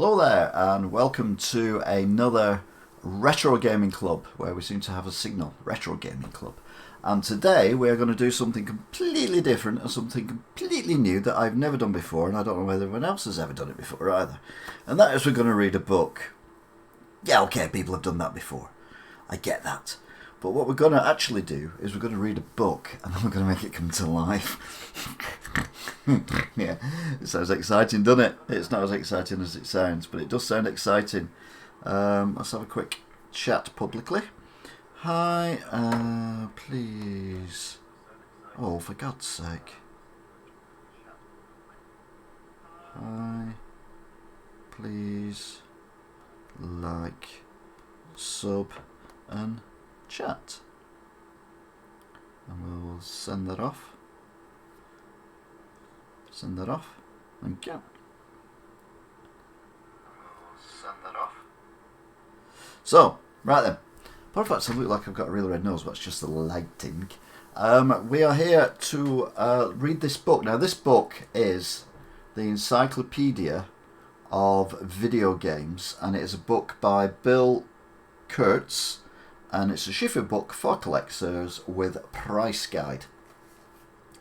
Hello there, and welcome to another Retro Gaming Club, where we seem to have a signal, Retro Gaming Club. And today we're going to do something completely different and something completely new that I've never done before, and I don't know whether anyone else has ever done it before either. And that is we're going to read a book. Yeah, okay, people have done that before. I get that. But what we're going to actually do is we're going to read a book, and then we're going to make it come to life. Yeah, it sounds exciting, doesn't it? It's not as exciting as it sounds, but it does sound exciting. Let's have a quick chat publicly. Hi, please. Oh, for God's sake. Hi, please like, sub, and chat. And we'll send that off. Send that off. Thank you. Send that off. So, right then. Apart from that, I look like I've got a real red nose, but it's just the lighting. We are here to read this book. Now, this book is the Encyclopedia of Video Games, and it is a book by Bill Kurtz, and it's a Schiffer book for collectors with price guide.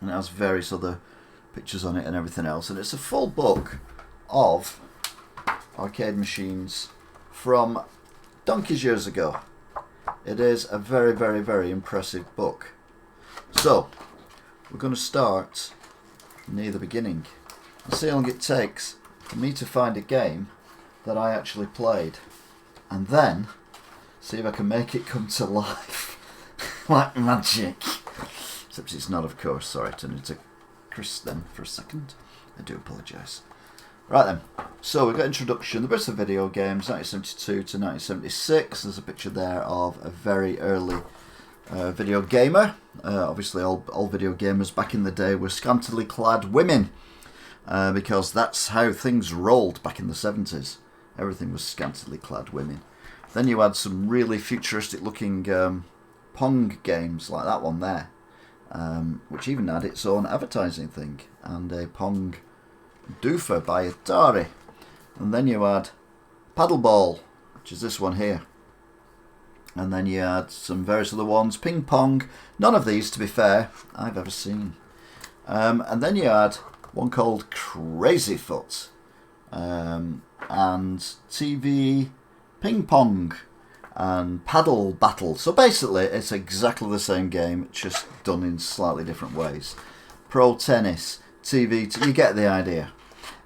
And it has various other pictures on it and everything else, and it's a full book of arcade machines from donkey's years ago. It is a very, very, very impressive book. So, we're going to start near the beginning and see how long it takes for me to find a game that I actually played, and then see if I can make it come to life like magic. Except it's not, of course. Sorry, I turned into Chris then for a second. I do apologise. Right then, so we've got introduction, the best of video games, 1972 to 1976. There's a picture there of a very early video gamer. Obviously all video gamers back in the day were scantily clad women, because that's how things rolled back in the 70s. Everything was scantily clad women. Then you had some really futuristic looking Pong games like that one there. Which even had its own advertising thing, and a Pong Doofer by Atari. And then you had Paddleball, which is this one here. And then you had some various other ones, Ping Pong. None of these, to be fair, I've ever seen. And then you had one called Crazy Foot, and TV Ping Pong, and Paddle Battle. So basically it's exactly the same game, just done in slightly different ways. Pro Tennis, TV, you get the idea.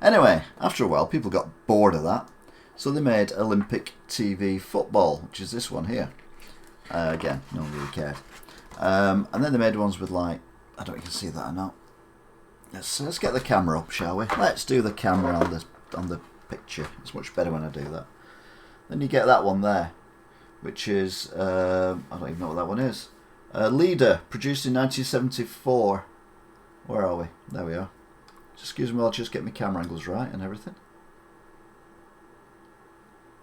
Anyway, after a while people got bored of that, so they made Olympic TV Football, which is this one here. Again, no one really cared. And then they made ones with, like, I don't know if you can see that or not. Let's get the camera up, shall we? Let's do the camera on the picture. It's much better when I do that. Then you get that one there, which is, I don't even know what that one is. Leader, produced in 1974. Where are we? There we are. Excuse me, I'll just get my camera angles right and everything.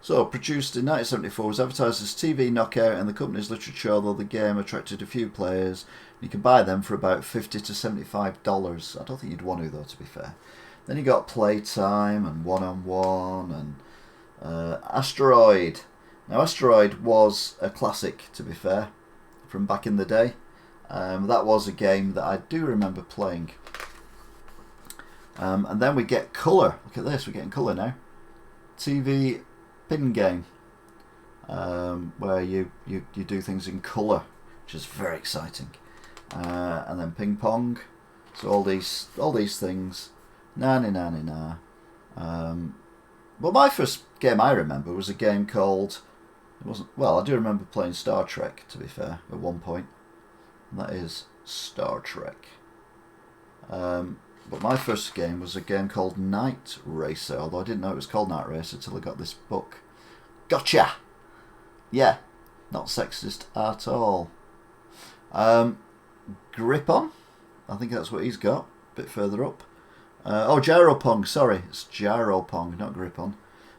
So, produced in 1974, was advertised as TV Knockout in the company's literature, although the game attracted a few players. You can buy them for about $50 to $75. I don't think you'd want to, though, to be fair. Then you got Playtime and One-on-One and Asteroid. Now, Asteroid was a classic, to be fair, from back in the day. That was a game that I do remember playing. And then we get Colour. Look at this, we're getting Colour now. TV pin game, where you do things in colour, which is very exciting. And then Ping Pong. So all these things. Well, my first game I remember was a game called... I do remember playing Star Trek, to be fair, at one point. And that is Star Trek. But my first game was a game called Night Racer, although I didn't know it was called Night Racer until I got this book. Gotcha! Yeah, not sexist at all. Grip On, I think that's what he's got, a bit further up. Gyro Pong, sorry, it's Gyro Pong, not Grip On.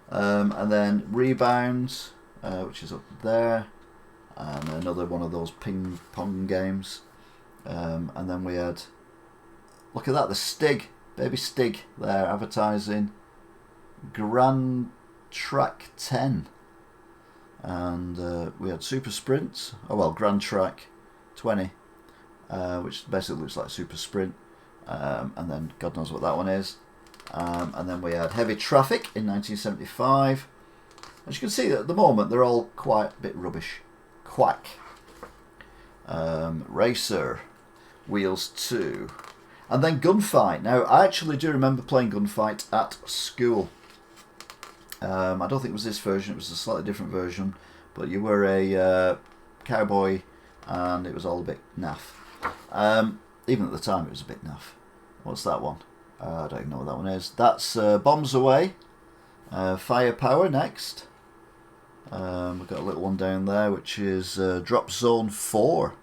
And then Rebounds, which is up there, and another one of those ping pong games. And then we had, look at that, the Stig, baby Stig there, advertising. Grand Track 10. And we had Super Sprint, Grand Track 20, which basically looks like Super Sprint, and then God knows what that one is. And then we had Heavy Traffic in 1975. As you can see, at the moment they're all quite a bit rubbish. Quack. Racer, Wheels 2, and then Gunfight. Now, I actually do remember playing Gunfight at school. I don't think it was this version, it was a slightly different version, but you were a cowboy and it was all a bit naff. Even at the time it was a bit naff. What's that one? I don't even know what that one is. That's Bombs Away. Firepower next. We've got a little one down there which is Drop Zone 4.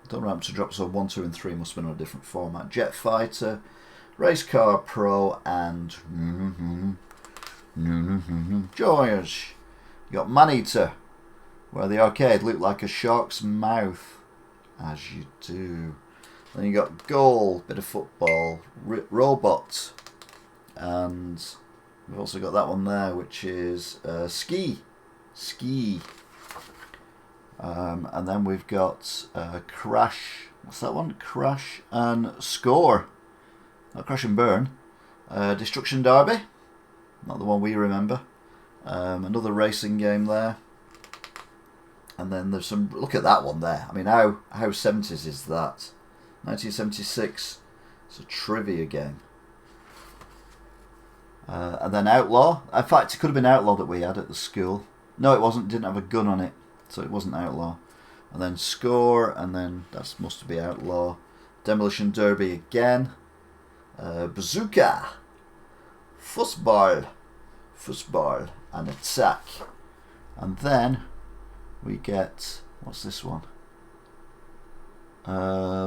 Don't remember to Drop Zone 1, 2 and 3, must have been on a different format. Jet Fighter, Race Car Pro and George. You got Maneater, where the arcade looked like a shark's mouth, as you do. Then you got Goal, bit of football, Robot, and we've also got that one there, which is Ski. And then we've got Crash. What's that one? Crash and Score. Not Crash and Burn. Destruction Derby. Not the one we remember. Another racing game there. And then there's some... Look at that one there. I mean, how 70s is that? 1976. It's a trivia game. And then Outlaw. In fact, it could have been Outlaw that we had at the school. No, it wasn't. It didn't have a gun on it. So it wasn't Outlaw. And then Score. And then that must be Outlaw. Demolition Derby again. Bazooka. Fussball and Attack. And then we get, what's this one?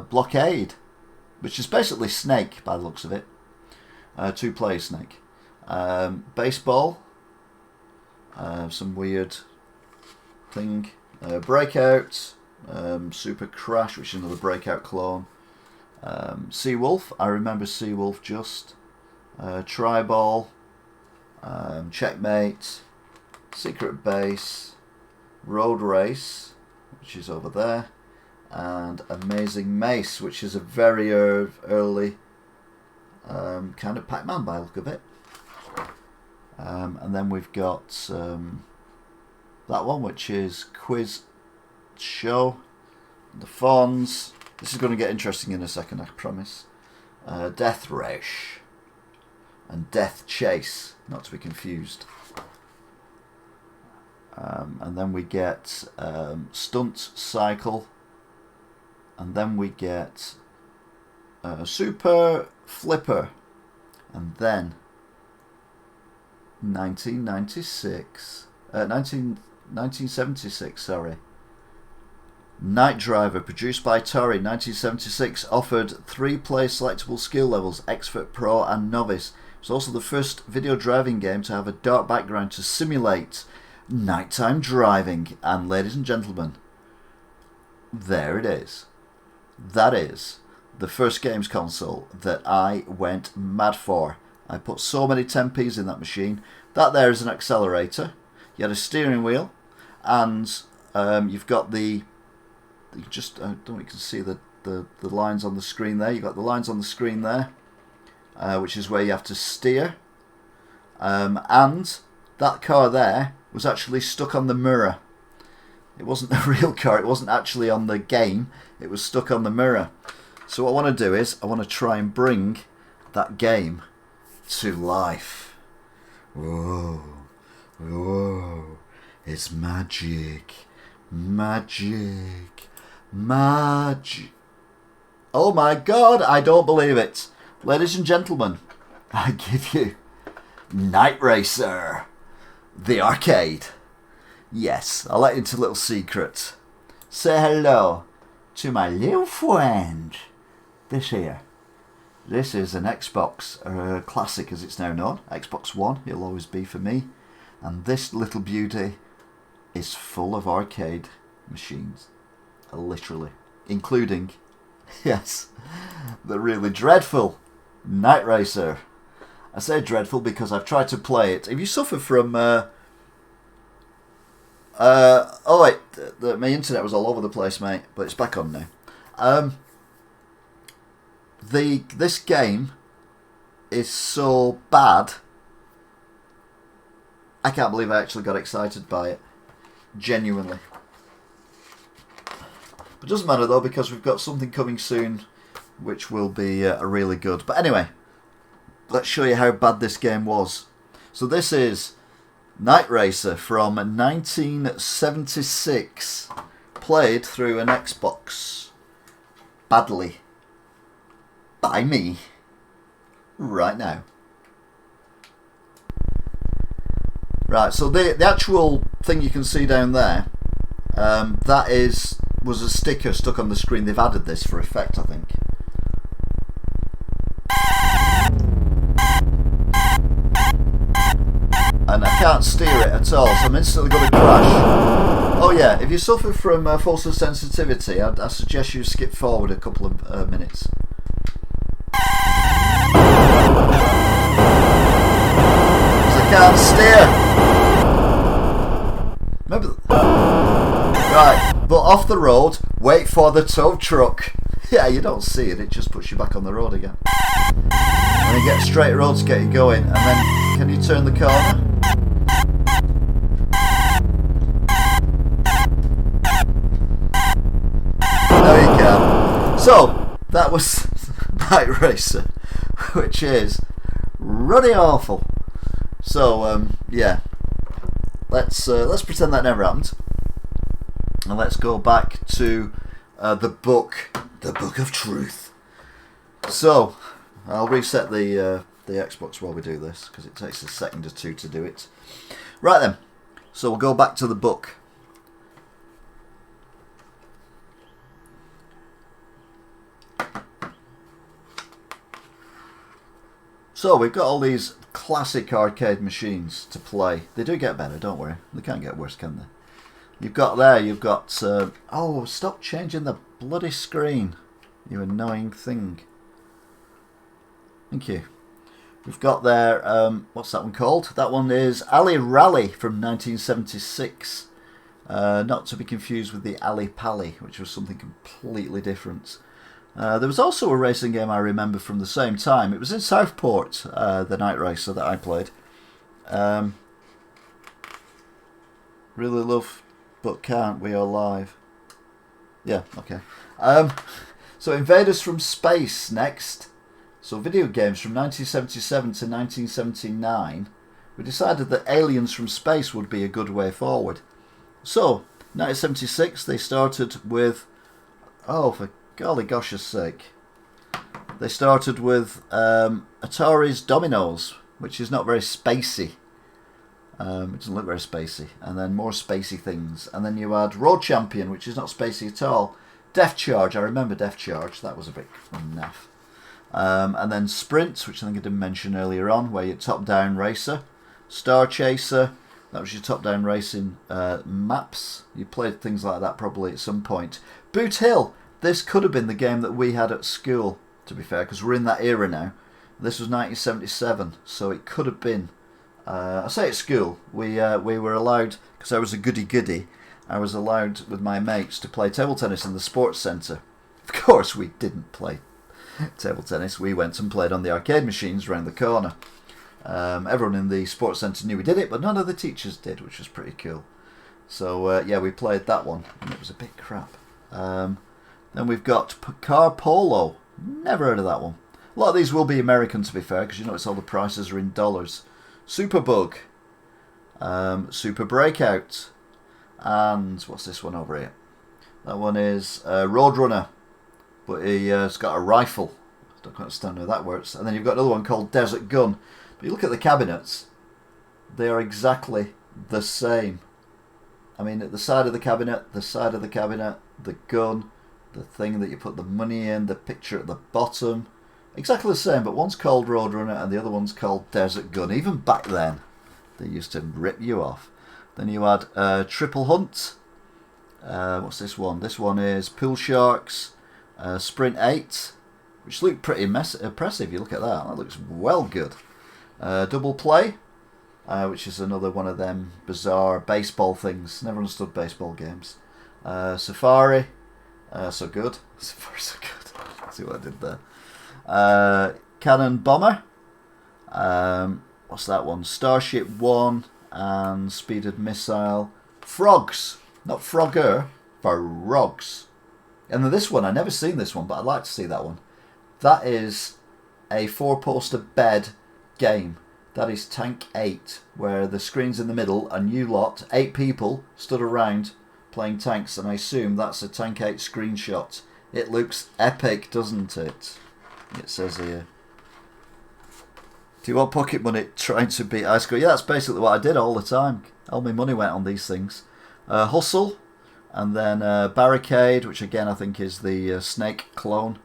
Blockade, which is basically Snake by the looks of it. Two-player Snake. Baseball. Some weird thing. Breakout. Super Crash, which is another Breakout clone. Seawolf. I remember Seawolf just. Triball. Checkmate. Secret Base. Road Race, which is over there. And Amazing Mace, which is a very early kind of Pac-Man by the look of it. And then we've got that one, which is Quiz Show. The Fonz. This is going to get interesting in a second, I promise. Death Race. And Death Chase, not to be confused. And then we get Stunt Cycle. And then we get Super Flipper. And then 1976, sorry. Night Driver, produced by Atari, 1976, offered 3-player selectable skill levels, Expert, Pro and Novice. It's also the first video driving game to have a dark background to simulate nighttime driving. And ladies and gentlemen, there it is. That is the first games console that I went mad for. I put so many 10p's in that machine. That there is an accelerator. You had a steering wheel, and you've got the... I don't know if you can see the lines on the screen there. You've got the lines on the screen there, which is where you have to steer. And that car there was actually stuck on the mirror. It wasn't the real car. It wasn't actually on the game. It was stuck on the mirror. So what I want to do is I want to try and bring that game to life. Whoa. Whoa. It's magic. Magic. Magic. Oh my God, I don't believe it. Ladies and gentlemen, I give you Night Racer, the arcade. Yes, I'll let you into a little secret. Say hello to my little friend. This here. This is an Xbox Classic, as it's now known. Xbox One, it'll always be for me. And this little beauty is full of arcade machines. Literally. Including, yes, the really dreadful Night Racer. I say dreadful because I've tried to play it. If you suffer from Oh wait, my internet was all over the place, mate, but it's back on now. This game is so bad, I can't believe I actually got excited by it. Genuinely. But it doesn't matter though, because we've got something coming soon which will be really good. But anyway, let's show you how bad this game was. So this is Night Racer from 1976, played through an Xbox. Badly. By me. Right now. Right, so the actual thing you can see down there, that was a sticker stuck on the screen. They've added this for effect, I think. And I can't steer it at all, so I'm instantly going to crash. Oh yeah, if you suffer from false sensitivity, I suggest you skip forward a couple of minutes. I can't steer. Remember? Right, but off the road, wait for the tow truck. Yeah, you don't see it, it just puts you back on the road again. And you get a straight road to get you going, and then can you turn the corner? No, you can't. So, that was Night Racer, which is ruddy awful. So, yeah, let's pretend that never happened, and let's go back to the book of truth. So, I'll reset the Xbox while we do this, because it takes a second or two to do it. Right then, so we'll go back to the book. So we've got all these classic arcade machines to play. They do get better, don't worry. They can't get worse, can they? You've got oh, stop changing the bloody screen, you annoying thing. Thank you. We've got there, what's that one called? That one is Alley Rally from 1976. Not to be confused with the Alley Pally, which was something completely different. There was also a racing game I remember from the same time. It was in Southport, the Night Racer that I played. Really love, but can't, we are live. Yeah, okay. So Invaders from Space next. So video games from 1977 to 1979. We decided that Aliens from Space would be a good way forward. So, 1976 they started with, oh for golly gosh's sake, they started with Atari's Dominoes, which is not very spacey. It doesn't look very spacey. And then more spacey things. And then you had Road Champion, which is not spacey at all. Def Charge, I remember Def Charge, that was a bit naff. And then Sprint, which I think I didn't mention earlier on, where you're top-down racer. Star Chaser, that was your top-down racing maps. You played things like that probably at some point. Boot Hill, this could have been the game that we had at school, to be fair, because we're in that era now. This was 1977, so it could have been. I say at school, we were allowed, because I was a goody-goody, I was allowed with my mates to play table tennis in the sports centre. Of course we didn't play table tennis, we went and played on the arcade machines round the corner. Everyone in the sports centre knew we did it, but none of the teachers did, which was pretty cool. So yeah, we played that one, and it was a bit crap. Then we've got Car Polo, never heard of that one. A lot of these will be American, to be fair, because you notice all the prices are in dollars. Superbug, Super Breakout, and what's this one over here? That one is Roadrunner, but he's got a rifle. I don't understand how that works. And then you've got another one called Desert Gun. But you look at the cabinets, they are exactly the same. I mean, at the side of the cabinet, the gun, the thing that you put the money in, the picture at the bottom. Exactly the same, but one's called Roadrunner and the other one's called Desert Gun. Even back then, they used to rip you off. Then you had Triple Hunt. What's this one? This one is Pool Sharks, Sprint 8, which look pretty impressive. You look at that. That looks well good. Double Play. which is another one of them bizarre baseball things. Never understood baseball games. Safari, so good. Safari, so good. See what I did there. Cannon Bomber. What's that one? Starship 1 and Speeded Missile. Frogs, not Frogger, Frogs. And then this one, I've never seen this one, but I'd like to see that one. That is a 4-poster bed game. That is Tank 8, where the screen's in the middle and you lot, 8 people, stood around playing tanks, and I assume that's a Tank 8 screenshot. It looks epic, doesn't it? It says here. Do you want pocket money trying to beat Ice Cream? Yeah, that's basically what I did all the time. All my money went on these things. Hustle, and then Barricade, which again I think is the Snake clone.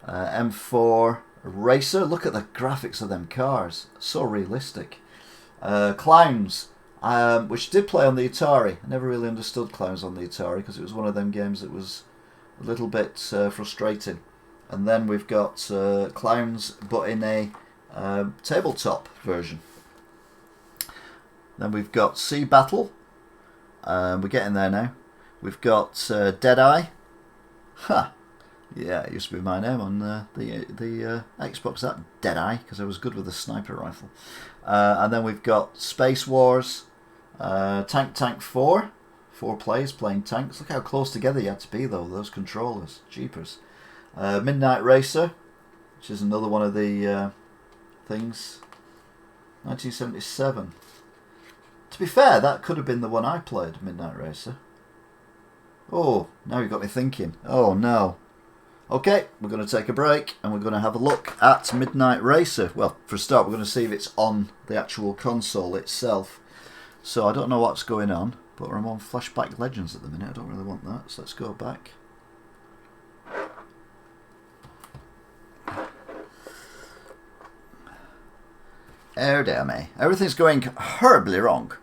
M4 Racer. Look at the graphics of them cars. So realistic. Clowns, which did play on the Atari. I never really understood Clowns on the Atari because it was one of them games that was a little bit frustrating. And then we've got Clowns, but in a tabletop version. Then we've got Sea Battle. We're getting there now. We've got Deadeye. Ha! Yeah, it used to be my name on the Xbox, that Deadeye, because I was good with the sniper rifle. And then we've got Space Wars, Tank 4. 4 players playing tanks. Look how close together you had to be, though, those controllers. Jeepers. Midnight Racer, which is another one of the things. 1977. To be fair, that could have been the one I played, Midnight Racer. Oh, now you got me thinking. Oh no. Okay, we're going to take a break and we're going to have a look at Midnight Racer. Well, for a start, we're going to see if it's on the actual console itself. So I don't know what's going on, but I'm on Flashback Legends at the minute. I don't really want that, so let's go back. Oh dear me. Everything's going horribly wrong.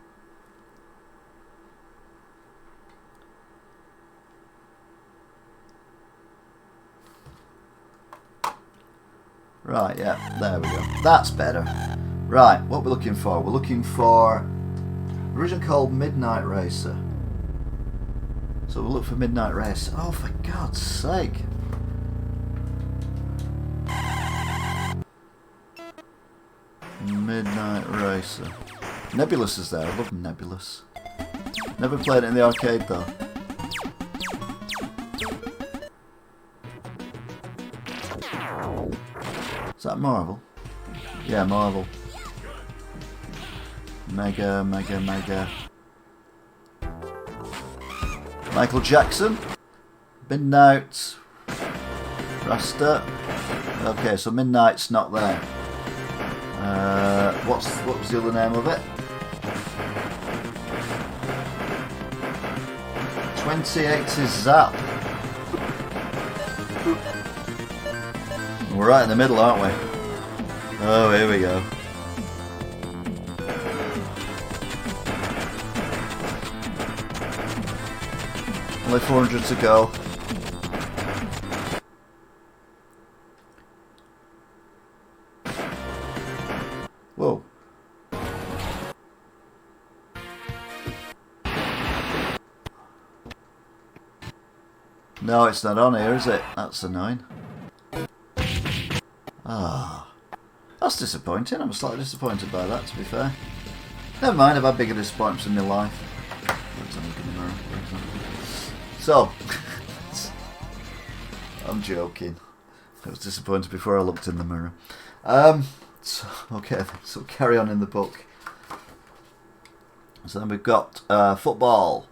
Right, yeah, there we go. That's better. Right, what we're looking for? We're looking for originally called Midnight Racer. So we'll look for Midnight Racer. Oh, for God's sake. Midnight Racer. Nebulous is there. I love Nebulous. Never played it in the arcade though. Is that Marvel? Yeah, Marvel. Mega. Michael Jackson. Midnight. Rasta. Okay, so Midnight's not there. What was the other name of it? 2080 Zap. We're right in the middle, aren't we? Oh, here we go. Only 400 to go. Whoa. No, it's not on here, is it? That's annoying. Ah, that's disappointing. I'm slightly disappointed by that, to be fair. Never mind, I've had bigger disappointments in my life. So, I'm joking. I was disappointed before I looked in the mirror. So, okay, so carry on in the book. So then we've got football.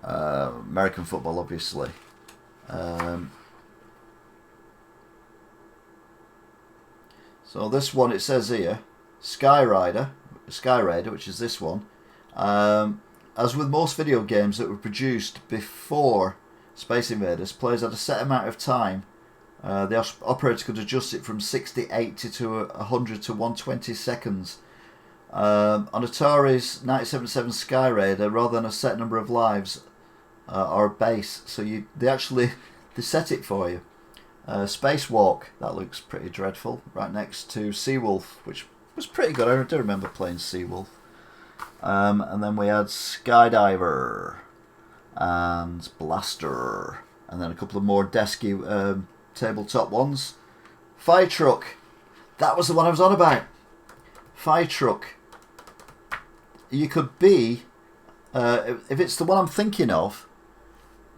American football, obviously. So this one, it says here, Sky Raider, which is this one. As with most video games that were produced before Space Invaders, players had a set amount of time. The operator could adjust it from 60, 80 to 100 to 120 seconds. On Atari's 1977 Sky Raider, rather than a set number of lives or a base, so they set it for you. Spacewalk, that looks pretty dreadful, right next to Seawolf, which was pretty good. I do remember playing Seawolf. And then we had Skydiver and Blaster, and then a couple of more desky tabletop ones. Fire Truck, that was the one I was on about. Fire Truck. You could be, if it's the one I'm thinking of,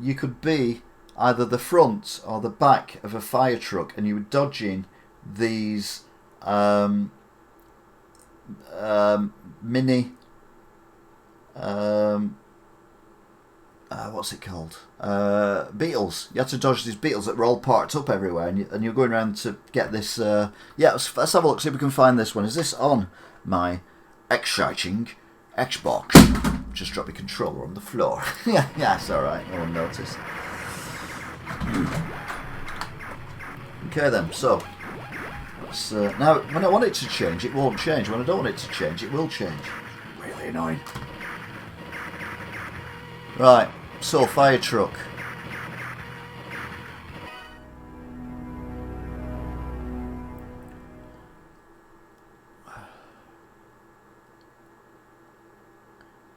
you could be either the front or the back of a fire truck, and you were dodging these mini what's it called? Beetles. You had to dodge these beetles that were all parked up everywhere, and you're going around to get this. Yeah, let's have a look, see if we can find this one. Is this on my exciting Xbox? Just drop your controller on the floor. Yeah, it's alright, no one noticed. Okay then, so let's, now when I want it to change, it won't change. When I don't want it to change, it will change. Really annoying. Right, so fire truck.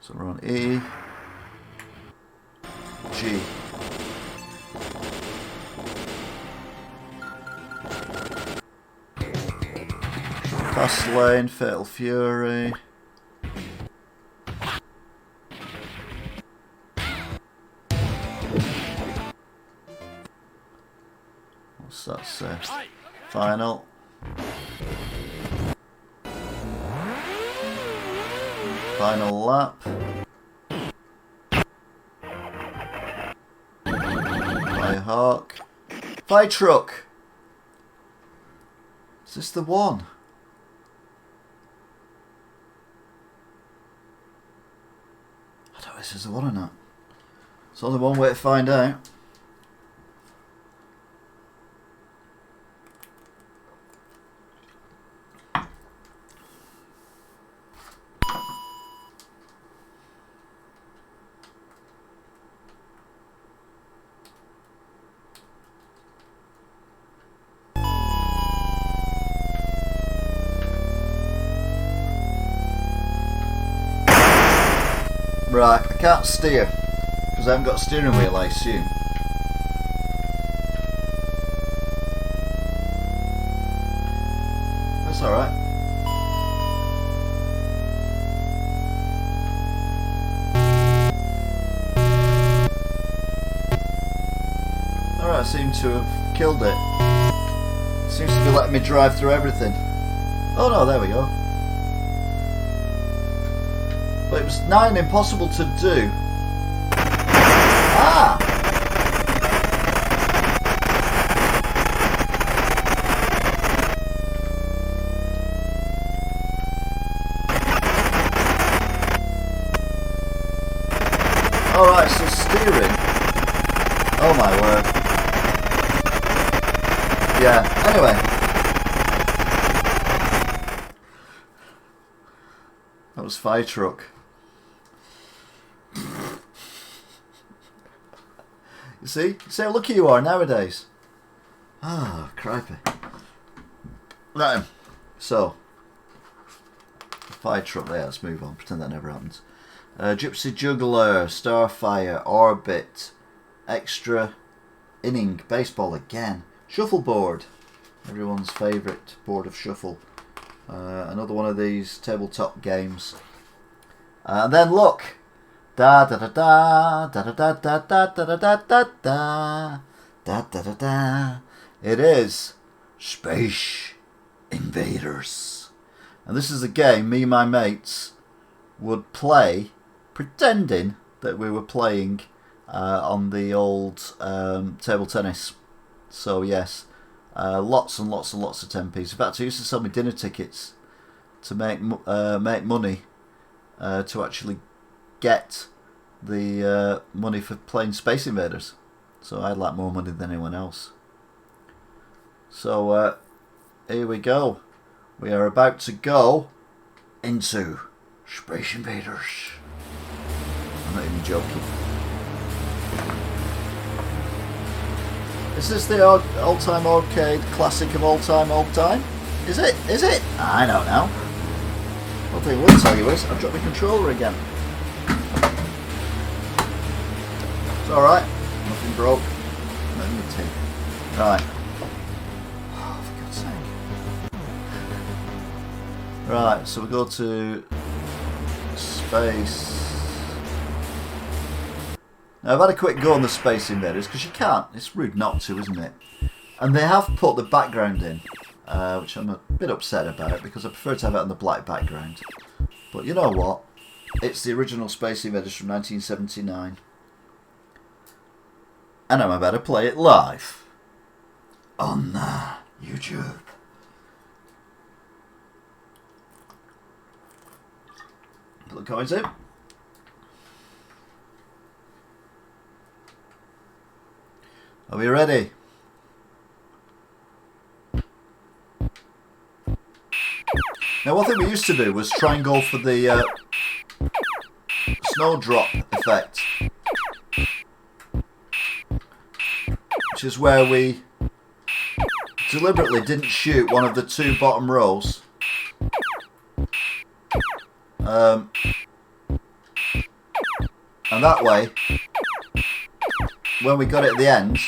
So we're on E, G. Fast Lane, Fatal Fury. What's that say? Final. Final lap. Fire Hawk. Fire Truck. Is this the one? I don't know if this is the one or not. It's only one way to find out. Right, I can't steer because I haven't got a steering wheel, I assume. That's alright. Alright, I seem to have killed it. Seems to be letting me drive through everything. Oh no, there we go. But it was nigh impossible to do. Ah! Alright, so steering. Oh my word. Yeah, anyway. That was Fire Truck. You see how lucky you are nowadays. Ah, cripey. Right, so Fire Truck there, let's move on, pretend that never happened. Gypsy Juggler, Starfire, Orbit, Extra Inning, Baseball again, Shuffleboard, everyone's favourite board of shuffle. Another one of these tabletop games. And then look! Da da da da da da da da da da da da da da da da da. It is Space Invaders, and this is a game me and my mates would play, pretending that we were playing on the old table tennis. So yes, lots and lots and lots of 10p's. In fact, I used to sell me dinner tickets to make money to actually get the money for playing Space Invaders. So I had like more money than anyone else. So here we go. We are about to go into Space Invaders. I'm not even joking. Is this the all-time arcade classic of all time? Is it? I don't know. One thing I will tell you is I've dropped my controller again. It's alright. Nothing broke. Nothing. Right. Oh, for God's sake. Right, so we go to space. Now I've had a quick go on the Space Invaders because you can't. It's rude not to, isn't it? And they have put the background in, which I'm a bit upset about because I prefer to have it on the black background. But you know what? It's the original Space Invaders from 1979. And I'm about to play it live on YouTube. Put the coins in. Are we ready? Now, one thing we used to do was try and go for the snowdrop effect, which is where we deliberately didn't shoot one of the two bottom rows. And that way, when we got it at the end,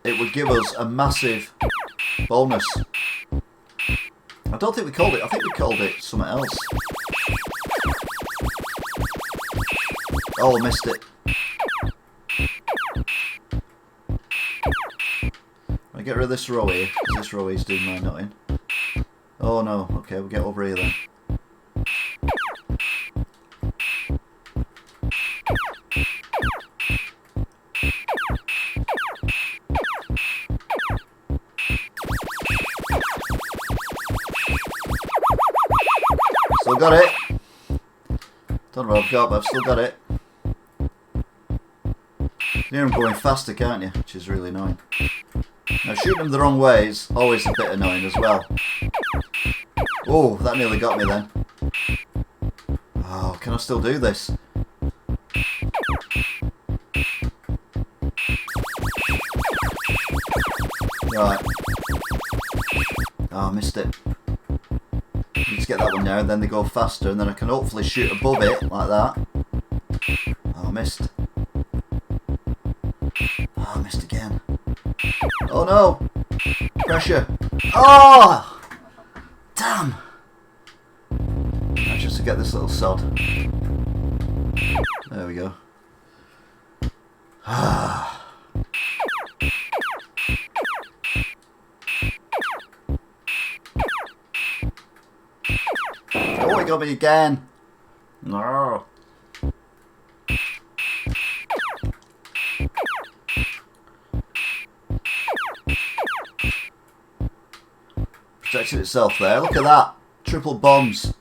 it would give us a massive bonus. I don't think we called it, I think we called it something else. Oh, I missed it. I get rid of this row here, because this row is doing my nutting. Oh no, okay, we'll get over here then. Still got it. Don't know what I've got, but I've still got it. Here I'm going faster, can't you? Which is really annoying. Now shooting them the wrong way is always a bit annoying as well. Oh, that nearly got me then. Oh, can I still do this? Right. Oh, I missed it. Need to get that one now, and then they go faster, and then I can hopefully shoot above it, like that. Oh, I missed. Oh, I missed again. Oh no! Pressure! Oh! Damn! Just to get this little sod. There we go. Ah. Oh, it got me again. No. Protected itself there. Look at that. Triple bombs.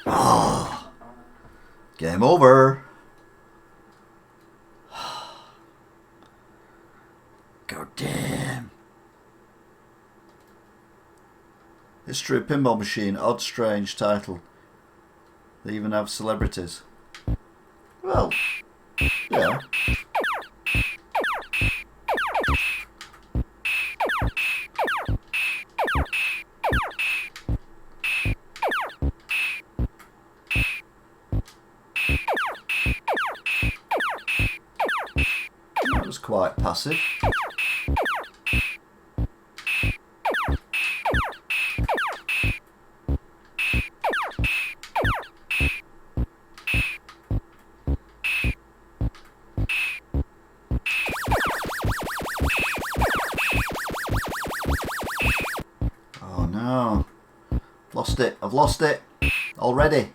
Oh. Game over. God damn. History of Pinball Machine. Odd, strange title. They even have celebrities. Well, yeah. That was quite passive. Oh no. Lost it. I've lost it already.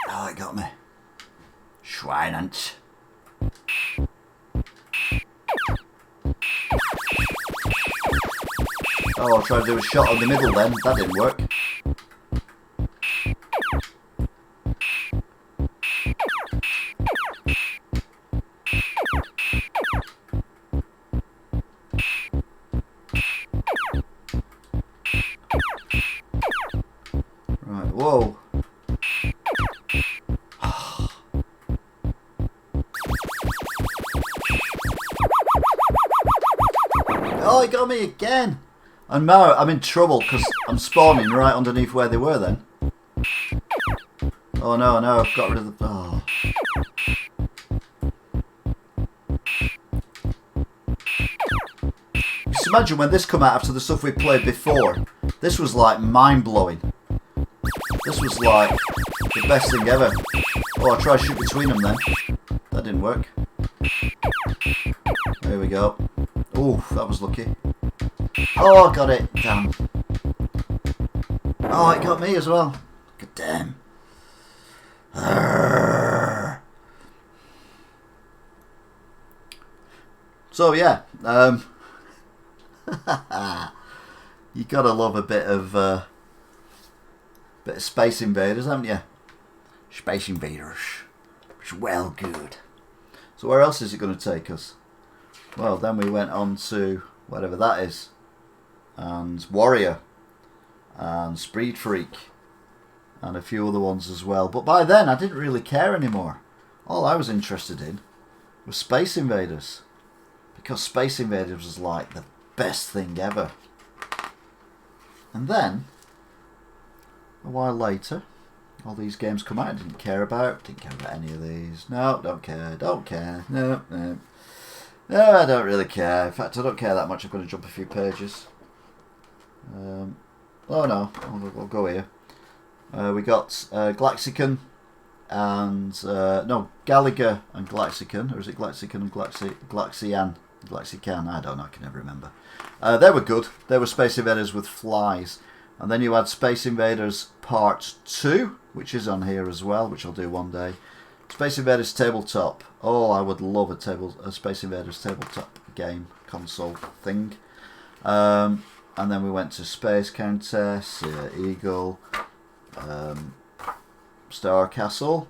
Oh, it got me. Schweinant. Oh, I'll try to do a shot on the middle then. That didn't work. he got me again. And now I'm in trouble because I'm spawning right underneath where they were then. Oh no, no, I've got rid of the... Oh. Just imagine when this come out after the stuff we played before. This was like mind-blowing. This was like the best thing ever. Oh, I tried to shoot between them then. That didn't work. There we go. Oh, that was lucky. Oh, got it. Damn. Oh, it got me as well. God damn. Arrgh. So yeah, you gotta love a bit of Space Invaders, haven't you? Space Invaders. It's well good. So where else is it going to take us? Well, then we went on to whatever that is, and Warrior, and Speed Freak, and a few other ones as well. But by then, I didn't really care anymore. All I was interested in was Space Invaders, because Space Invaders was like the best thing ever. And then, a while later, all these games come out I didn't care about any of these. No, don't care, no, no. No, I don't really care. In fact, I don't care that much. I'm going to jump a few pages. Oh no, I'll go here. We got Glaxicon and... no, Gallagher and Glaxicon. Or is it Glaxicon and Glaxian? Glaxican, I don't know, I can never remember. They were good. They were Space Invaders with flies. And then you had Space Invaders Part 2, which is on here as well, which I'll do one day. Space Invaders Tabletop. Oh, I would love a Space Invaders Tabletop game, console thing. And then we went to Space Countess, Eagle, Star Castle,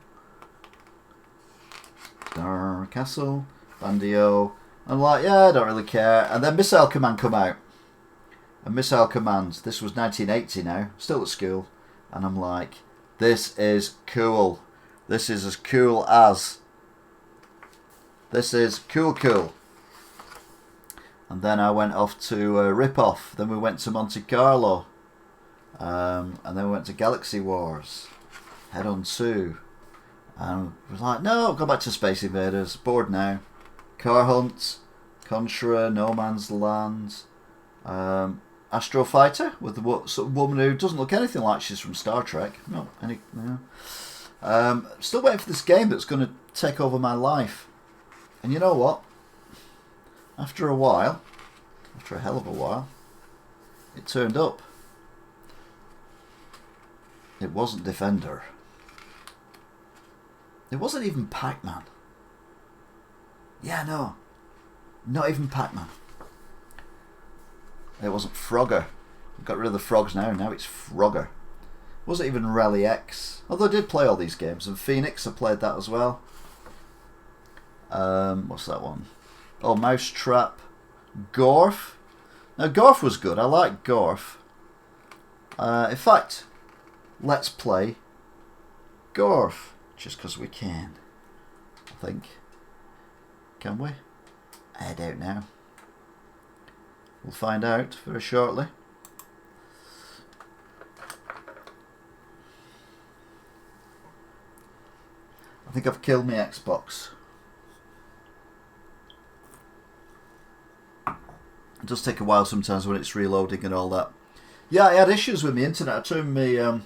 Bandio. I'm like, yeah, I don't really care. And then Missile Command come out. And Missile Command, this was 1980 now, still at school. And I'm like, this is cool. This is as cool as. This is cool. And then I went off to Rip-Off. Then we went to Monte Carlo. And then we went to Galaxy Wars. Head on 2. And I was like, no, I'll go back to Space Invaders. Bored now. Car Hunt. Contra. No Man's Land. Astro Fighter with the sort of woman who doesn't look anything like she's from Star Trek. No, any. No. Still waiting for this game that's going to take over my life. And you know what? After a while, after a hell of a while, it turned up. It wasn't Defender. It wasn't even Pac-Man. Yeah, no. Not even Pac-Man. It wasn't Frogger. We've got rid of the frogs now. Now it's Frogger. It wasn't even Rally X. Although I did play all these games. And Phoenix, I played that as well. What's that one? Oh, Mousetrap. Gorf. Now, Gorf was good. I like Gorf. In fact, let's play Gorf. Just because we can. I think. Can we? I don't know. We'll find out very shortly. I think I've killed my Xbox. It does take a while sometimes when it's reloading and all that. Yeah, I had issues with my internet. I turned my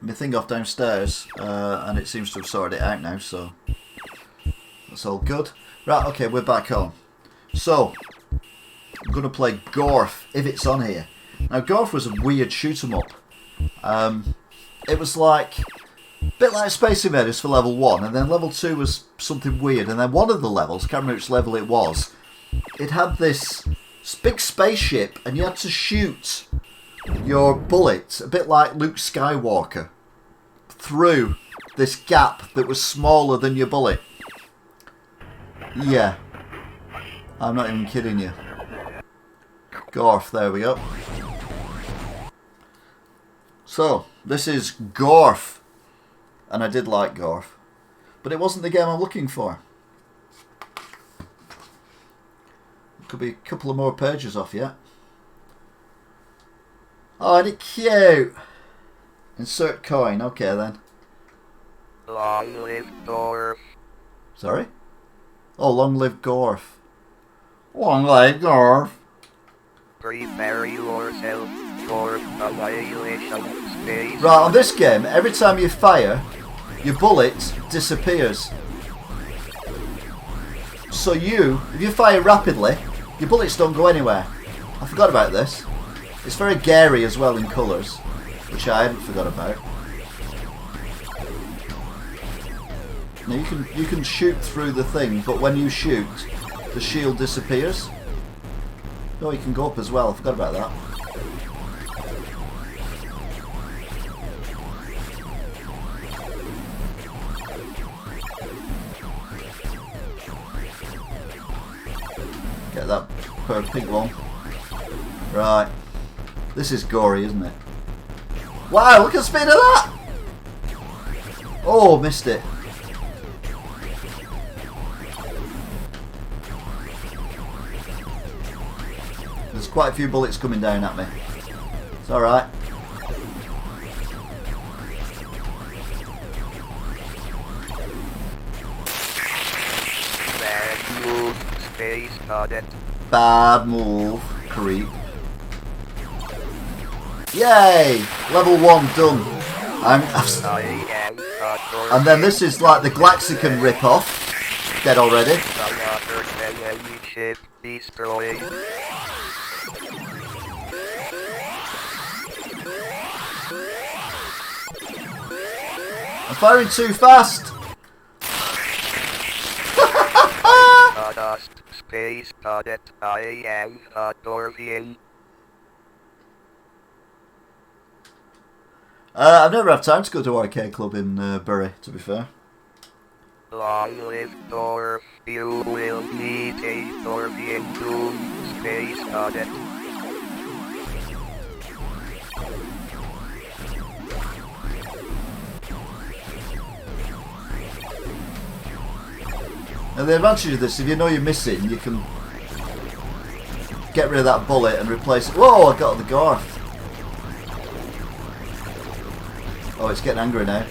my thing off downstairs, and it seems to have sorted it out now, so that's all good. Right, okay, we're back on. So, I'm going to play Gorf, if it's on here. Now, Gorf was a weird shoot-'em-up. It was like, a bit like Space Invaders for level 1, and then level 2 was something weird, and then one of the levels, can't remember which level it was, it had this big spaceship, and you had to shoot your bullet, a bit like Luke Skywalker, through this gap that was smaller than your bullet. Yeah. I'm not even kidding you. Gorf, there we go. So, this is Gorf. And I did like Gorf. But it wasn't the game I'm looking for. Could be a couple of more pages off yet. Oh, isn't it cute? Insert coin. Okay then. Long live Dorf. Sorry? Oh, long live Gorf. Long live Gorf. Prepare yourself for annihilation space. Right, on this game, every time you fire, your bullet disappears. So if you fire rapidly, your bullets don't go anywhere. I forgot about this. It's very Gary as well in colours, which I hadn't forgot about. Now you can shoot through the thing, but when you shoot, the shield disappears. Oh, you can go up as well. I forgot about that. Get that pink one. Right. This is gory, isn't it? Wow, look at the speed of that! Oh, missed it. There's quite a few bullets coming down at me. It's alright. Bad move, space cadet. Bad move, creep. Yay! Level 1 done. And then this is like the Glaxican rip-off. Dead already. I'm firing too fast. Space cadet, I am a Dorvian. I've never had time to go to Arcade Club in Bury, to be fair. Long live Dorf, you will meet a Dorvian Doom, Space Cadet. And the advantage of this, if you know you're missing, you can get rid of that bullet and replace it. Whoa, I got the Garth. Oh, it's getting angry now.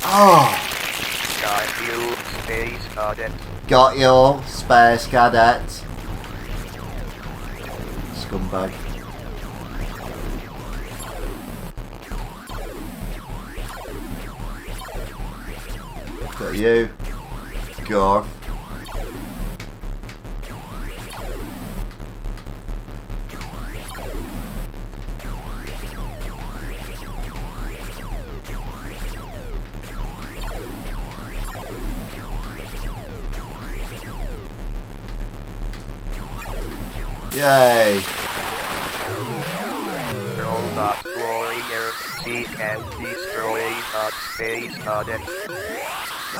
Oh! Got you, Space Cadet. Got you, Space Cadet. Scumbag. Got you, Garth. Yay! Robot warrior, seek and destroy that Space Cadet.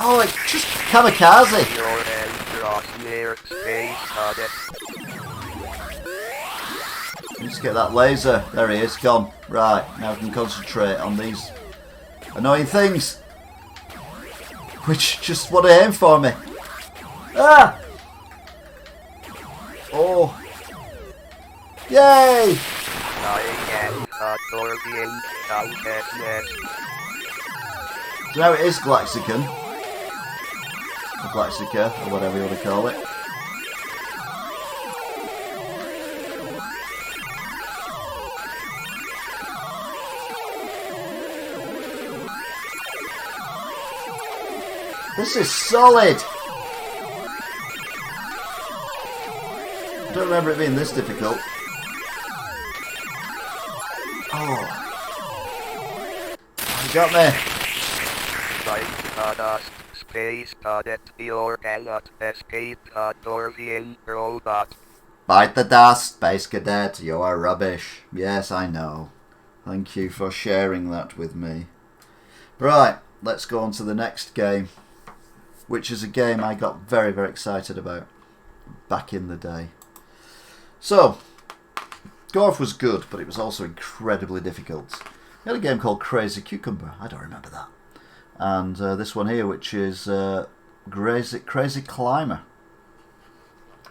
Oh, it's just kamikaze! Your end cross near Space Cadet. Let's get that laser. There he is, gone. Right, now we can concentrate on these annoying things, which just want to aim for me. Ah! Oh! Yay! So now it is Glaxican. Or Glaxica, or whatever you want to call it. This is solid! I don't remember it being this difficult. Oh. You got me. Space Cadet, you cannot escape a Dorvian robot. Bite the dust, Space Cadet, you are rubbish. Yes, I know. Thank you for sharing that with me. Right, let's go on to the next game, which is a game I got very, very excited about back in the day. So, Gorf was good, but it was also incredibly difficult. We had a game called Crazy Cucumber. I don't remember that. And this one here, which is Crazy Climber.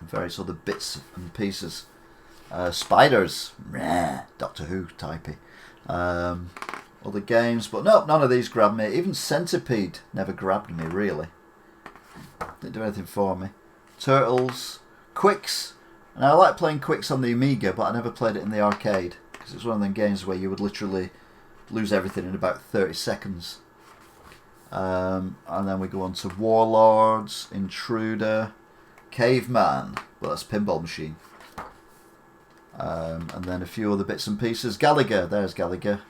various other bits and pieces. Spiders, meh, Doctor Who typey. Other games, but no, none of these grabbed me. Even Centipede never grabbed me, really. Didn't do anything for me. Turtles, Quicks. And I like playing Quicks on the Amiga, but I never played it in the arcade. Because it's one of them games where you would literally lose everything in about 30 seconds. And then we go on to Warlords, Intruder, Caveman. Well, that's Pinball Machine. And then a few other bits and pieces. Gallagher, there's Gallagher.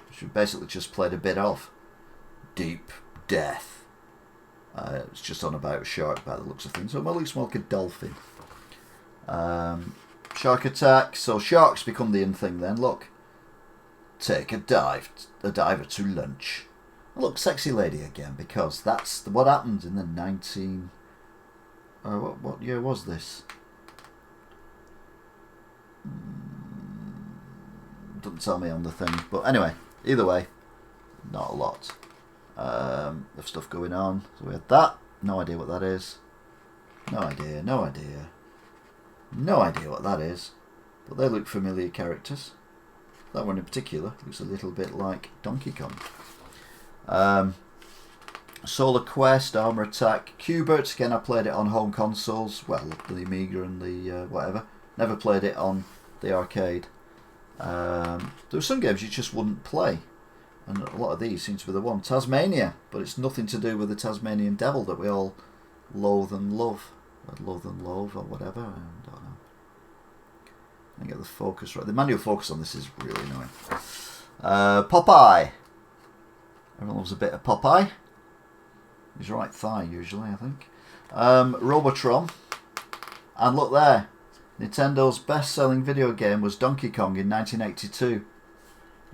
Which we basically just played a bit of. Deep Death. It's just on about a shark by the looks of things. So it looks more like a dolphin. Shark Attack. So sharks become the in thing then. Look. Take a diver to lunch. Look, Sexy Lady again, because that's what happened in the 19... what year was this? Doesn't tell me on the thing, but anyway, either way, not a lot of stuff going on. So we had that, no idea what that is, no idea what that is, but they look familiar characters. That one in particular looks a little bit like Donkey Kong. Solar Quest, Armour Attack, Q*bert, again I played it on home consoles, well, the Amiga and the whatever. Never played it on the arcade. There were some games you just wouldn't play, and a lot of these seem to be the one. Tasmania, but it's nothing to do with the Tasmanian devil that we all loathe and love. Or loathe or whatever, I don't know. I get the focus right. The manual focus on this is really annoying. Popeye. Everyone loves a bit of Popeye. His right thigh usually, I think. Robotron. And look there. Nintendo's best-selling video game was Donkey Kong in 1982.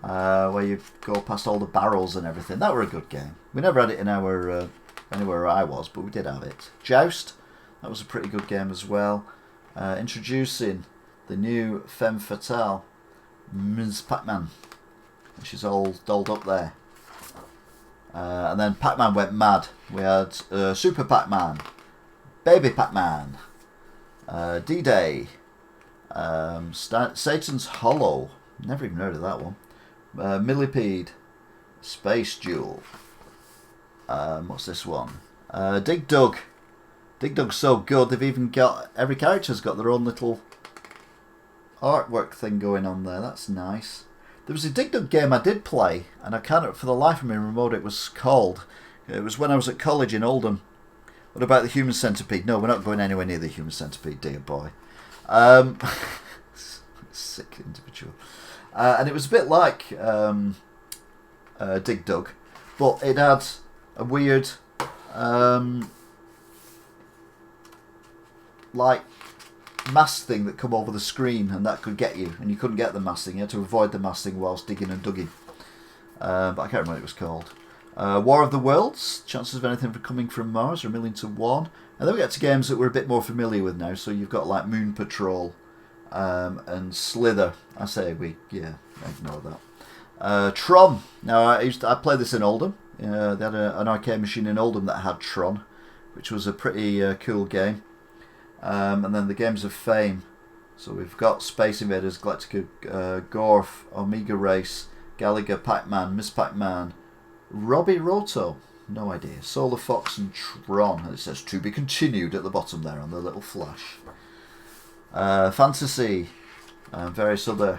Where you go past all the barrels and everything. That were a good game. We never had it in our anywhere I was, but we did have it. Joust. That was a pretty good game as well. Introducing the new femme fatale, Ms. Pac-Man. She's all dolled up there. And then Pac-Man went mad. We had Super Pac-Man, Baby Pac-Man, D-Day, Satan's Hollow. Never even heard of that one. Millipede, Space Duel. What's this one? Dig Dug. Dig Dug's so good. They've even got every character's got their own little artwork thing going on there. That's nice. There was a Dig Dug game I did play, and I can't for the life of me remember what it was called. It was when I was at college in Oldham. What about the Human Centipede? No, we're not going anywhere near the Human Centipede, dear boy. Sick individual. And it was a bit like Dig Dug, but it had a weird, like, mask thing that come over the screen, and that could get you, and you couldn't get the mask thing. You had to avoid the mask thing whilst digging and dugging. But I can't remember what it was called. War of the Worlds, chances of anything coming from Mars are 1,000,000 to 1. And then we get to games that we're a bit more familiar with now. So you've got like Moon Patrol and Slither. I say ignore that. Tron. Now I played this in Oldham. They had an arcade machine in Oldham that had Tron, which was a pretty cool game. And then the games of fame. So we've got Space Invaders, Galactica, Gorf, Omega Race, Gallagher, Pac-Man, Miss Pac-Man, Robbie Roto, no idea, Solar Fox and Tron. And it says to be continued at the bottom there on the little flash. Fantasy, and various other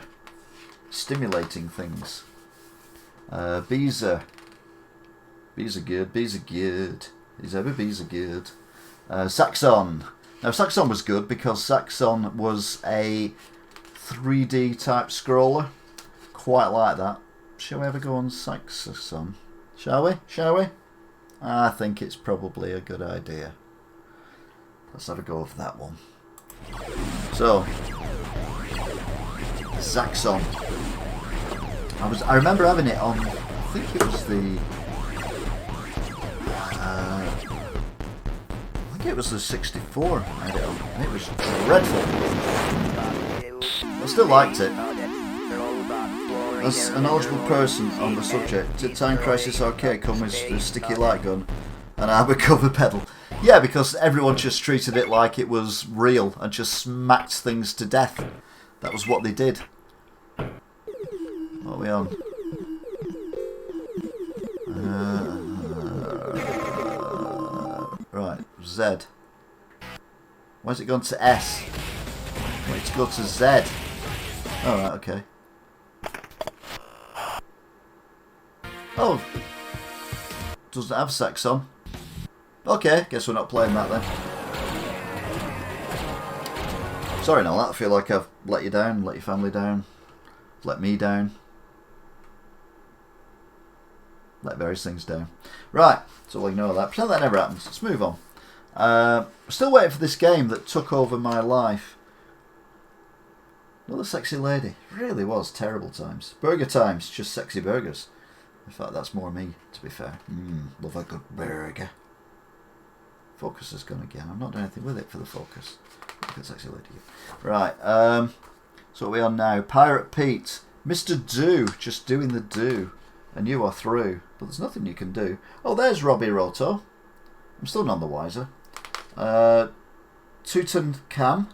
stimulating things. Bees are good. Bees are good. These ever bees are good. Saxon. Now Saxon was good because Saxon was a 3D type scroller. Quite like that. Shall we ever go on Saxon? Shall we? I think it's probably a good idea. Let's have a go of that one. So, Saxon. I remember having it on, I think it was the 64 I had it on, and it was dreadful. I still liked it. As a knowledgeable person on the subject, did Time Crisis Arcade come with a sticky light gun and a hammer cover pedal? Yeah, because everyone just treated it like it was real and just smacked things to death. That was what they did. What are we on? Right, Z. Why's it gone to S? Wait to go to Z. Alright, okay. Oh. Doesn't have sex on. Okay, guess we're not playing that then. Sorry, Noel, I feel like I've let you down, let your family down, let me down. Let various things down. Right, so we ignore that. Pretend that never happens. Let's move on. Still waiting for this game that took over my life. Another sexy lady. Really was terrible times. Burger times, just sexy burgers. In fact, that's more me, to be fair. Love a good burger. Focus has gone again. I'm not doing anything with it for the focus. Look at sexy lady. Right, so what are we on now? Pirate Pete. Mr. Do, just doing the do. And you are through. But there's nothing you can do. Oh, there's Robbie Roto. I'm still none the wiser. Tutankhamun.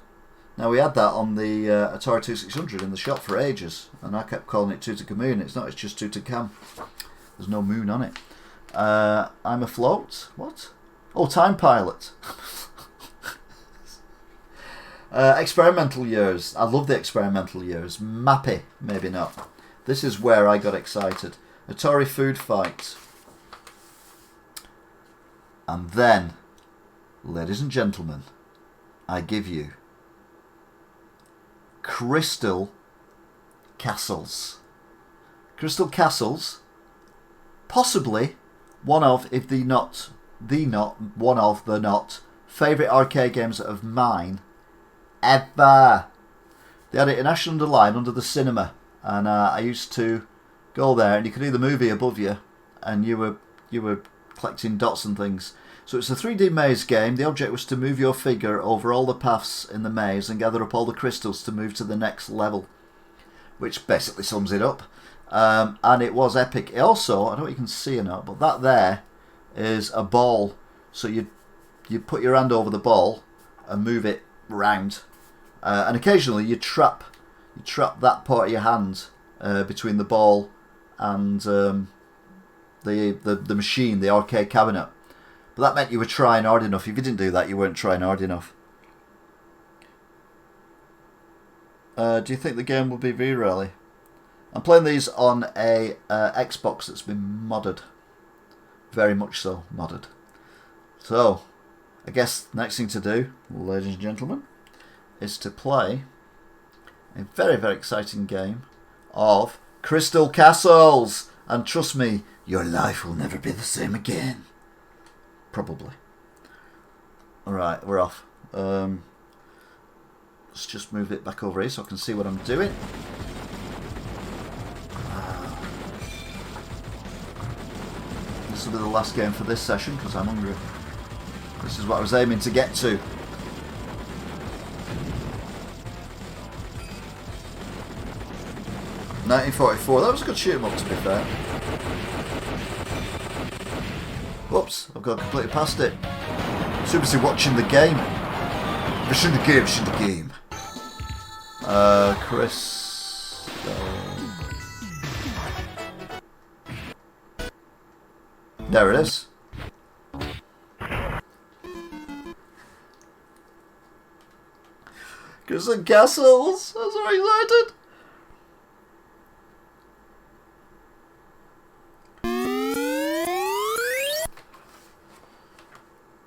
Now, we had that on the Atari 2600 in the shop for ages. And I kept calling it Tutankhamun. It's not, it's just Tutankhamun. There's no moon on it. I'm Afloat. What? Oh, Time Pilot. Experimental years. I love the experimental years. Mappy, maybe not. This is where I got excited. Atari Food Fight. And then, ladies and gentlemen, I give you Crystal Castles. Crystal Castles, possibly one of, if the not, one of the not, favourite arcade games of mine ever. They had it in Ashland-under-Lyne under the cinema, and I used to go there, and you could hear the movie above you, and you were collecting dots and things. So it's a 3D maze game. The object was to move your figure over all the paths in the maze and gather up all the crystals to move to the next level, which basically sums it up. And it was epic. Also, I don't know if you can see or not, but that there is a ball. So you put your hand over the ball and move it round, and occasionally you trap that part of your hand between the ball and the machine, the arcade cabinet. But that meant you were trying hard enough. If you didn't do that, you weren't trying hard enough. Do you think the game will be V-Rally? I'm playing these on a Xbox that's been modded. Very much so, modded. So, I guess the next thing to do, ladies and gentlemen, is to play a very, very exciting game of Crystal Castles. And trust me, your life will never be the same again. Probably. Alright, we're off. Let's just move it back over here so I can see what I'm doing. This will be the last game for this session because I'm hungry. This is what I was aiming to get to. $1944. That was a good shoot 'em up, to be fair. Whoops, I've got completely past it. Too busy watching the game. Vision the game. Chris. There it is. Crystal Castles. I'm so excited.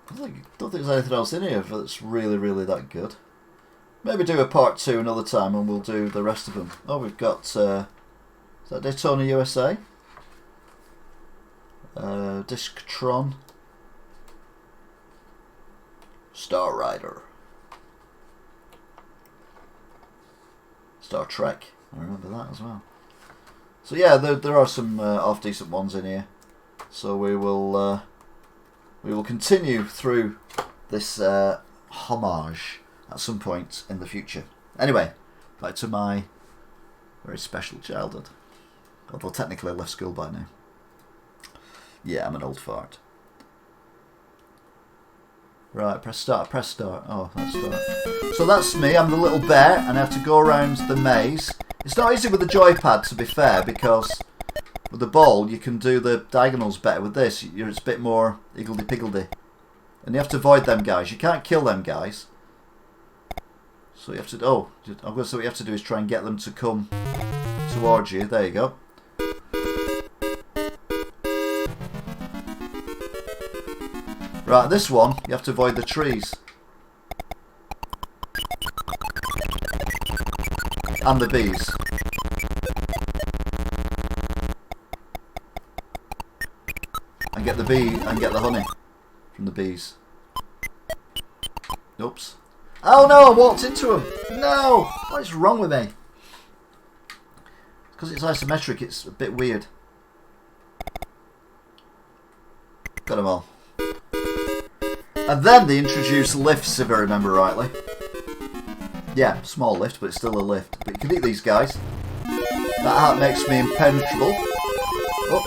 I don't think there's anything else in here that's really, really that good. Maybe do a part 2 another time and we'll do the rest of them. Oh, we've got, is that Daytona USA? Disctron. Star Rider. Star Trek. I remember that as well. So yeah, there are some half decent ones in here. So we will continue through this homage at some point in the future. Anyway, back to my very special childhood. Although technically I left school by now. Yeah, I'm an old fart. Right, press start, press start. Oh, that's start. So that's me, I'm the little bear, and I have to go around the maze. It's not easy with the joypad, to be fair, because with the ball you can do the diagonals better with this. It's a bit more higgledy-piggledy. And you have to avoid them guys. You can't kill them guys. So you have to... Oh, I'm going to say what you have to do is try and get them to come towards you. There you go. Right, this one, you have to avoid the trees. And the bees. And get the bee and get the honey from the bees. Oops. Oh no, I walked into him. No! What is wrong with me? Because it's isometric, it's a bit weird. Got them all. And then they introduced lifts, if I remember rightly. Yeah, small lift, but it's still a lift. But you can eat these guys. That hat makes me impenetrable. Oh.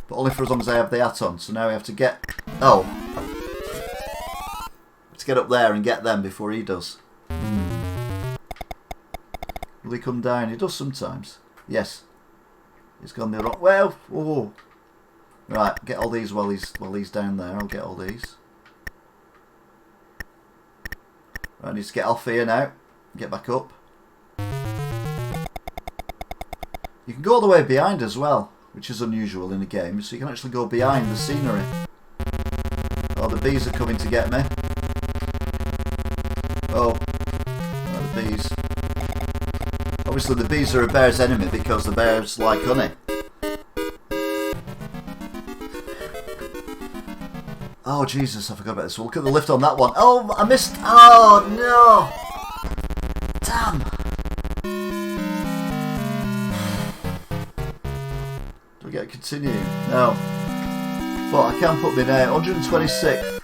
But only for as long as I have the hat on. So now we have to get... Oh. Let's get up there and get them before he does. Will he come down? He does sometimes. Yes. He's gone the other... Well, oh. Right, get all these while he's down there. I'll get all these. Right, I need to get off here now. Get back up. You can go all the way behind as well, which is unusual in a game. So you can actually go behind the scenery. Oh, the bees are coming to get me. Oh, the bees. Obviously the bees are a bear's enemy because the bears like honey. Oh Jesus, I forgot about this. We'll look at the lift on that one. Oh, I missed. Oh no. Damn. Do I get to continue? No. But I can put me there. 126th.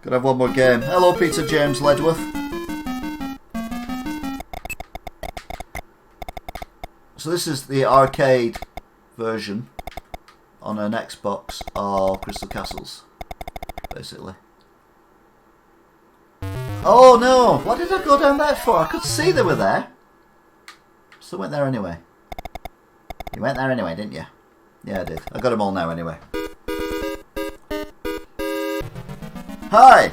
Gotta have one more game. Hello, Peter James Ledworth. So this is the arcade version on an Xbox of Crystal Castles, basically. Oh no! What did I go down there for? I could see they were there. So I went there anyway. You went there anyway, didn't you? Yeah, I did. I got them all now anyway. Hi!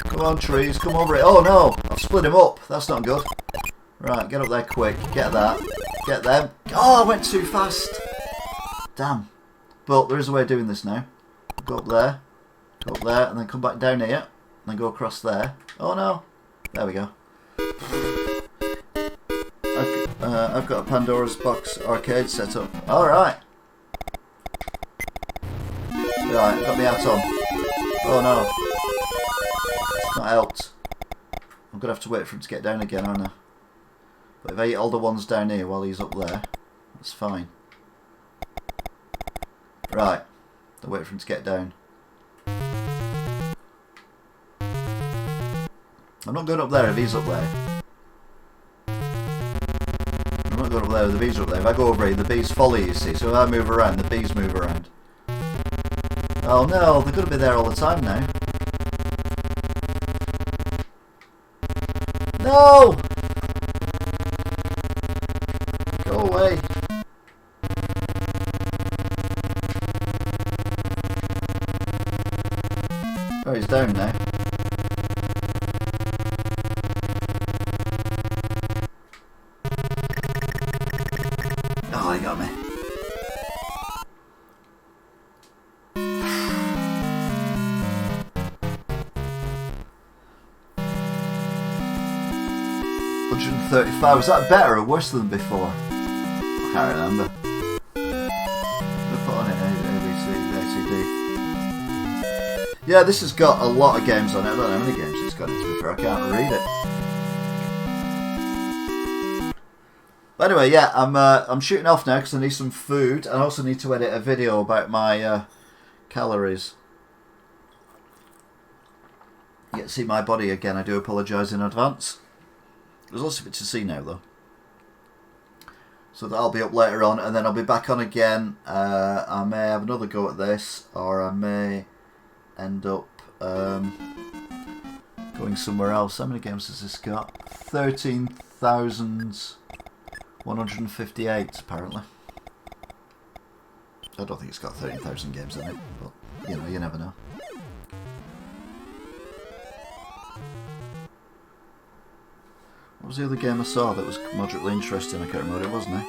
Come on trees, come over it. Oh no! I've split him up. That's not good. Right, get up there quick. Get that. Get them. Oh, I went too fast. Damn. But there is a way of doing this now. Go up there, and then come back down here, and then go across there. Oh no! There we go. I've got a Pandora's Box arcade set up. Alright. Right, got my hat on. Oh no. It's not helped. I'm going to have to wait for him to get down again, aren't I? But if I eat all the ones down here while he's up there, that's fine. Right. I'll wait for him to get down. I'm not going up there if he's up there. I'm not going up there if the bees are up there. If I go over here, the bees follow you, see. So if I move around, the bees move around. Oh no, they're going to be there all the time now. No! Go away. Oh, he's down now. Oh, he got me. $135. Was that better or worse than before? I can't remember. We'll put on it ACD. Yeah, this has got a lot of games on it. I don't know how many games it's got. To be fair, I can't read it. But anyway, yeah, I'm shooting off now because I need some food. I also need to edit a video about my calories. You get to see my body again. I do apologise in advance. There's lots of it to see now, though. So that'll be up later on, and then I'll be back on again. I may have another go at this, or I may end up going somewhere else. How many games has this got? 13,158 apparently. I don't think it's got 13,000 games in it, but you know, you never know. What was the other game I saw that was moderately interesting? I can't remember what it was now.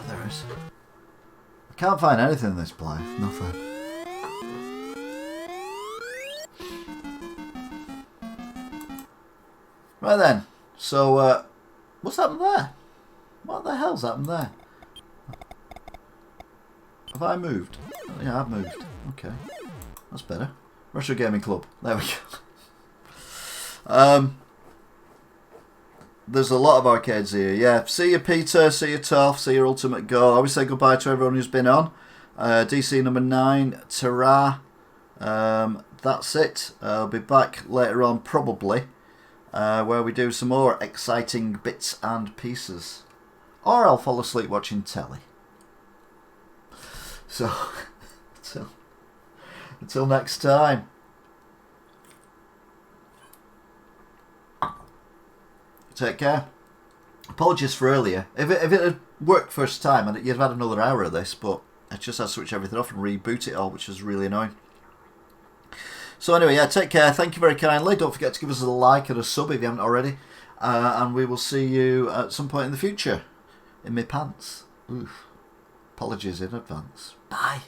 There is. I can't find anything in this play. Nothing. Right then, so what's happened there? What the hell's happened there? Have I moved? Yeah, I've moved. Okay, that's better. Retrogaming Club. There we go. There's a lot of arcades here. Yeah, see you Peter, see you Toff, see your Ultimate Go. I always say goodbye to everyone who's been on. DC number 9, Tara. That's it. I'll be back later on probably. Where we do some more exciting bits and pieces. Or I'll fall asleep watching telly. So, until next time. Take care. Apologies for earlier. If it had worked first time, you'd have had another hour of this, but I just had to switch everything off and reboot it all, which was really annoying. So anyway, yeah, take care. Thank you very kindly. Don't forget to give us a like and a sub if you haven't already. And we will see you at some point in the future. In my pants. Oof. Apologies in advance. Bye.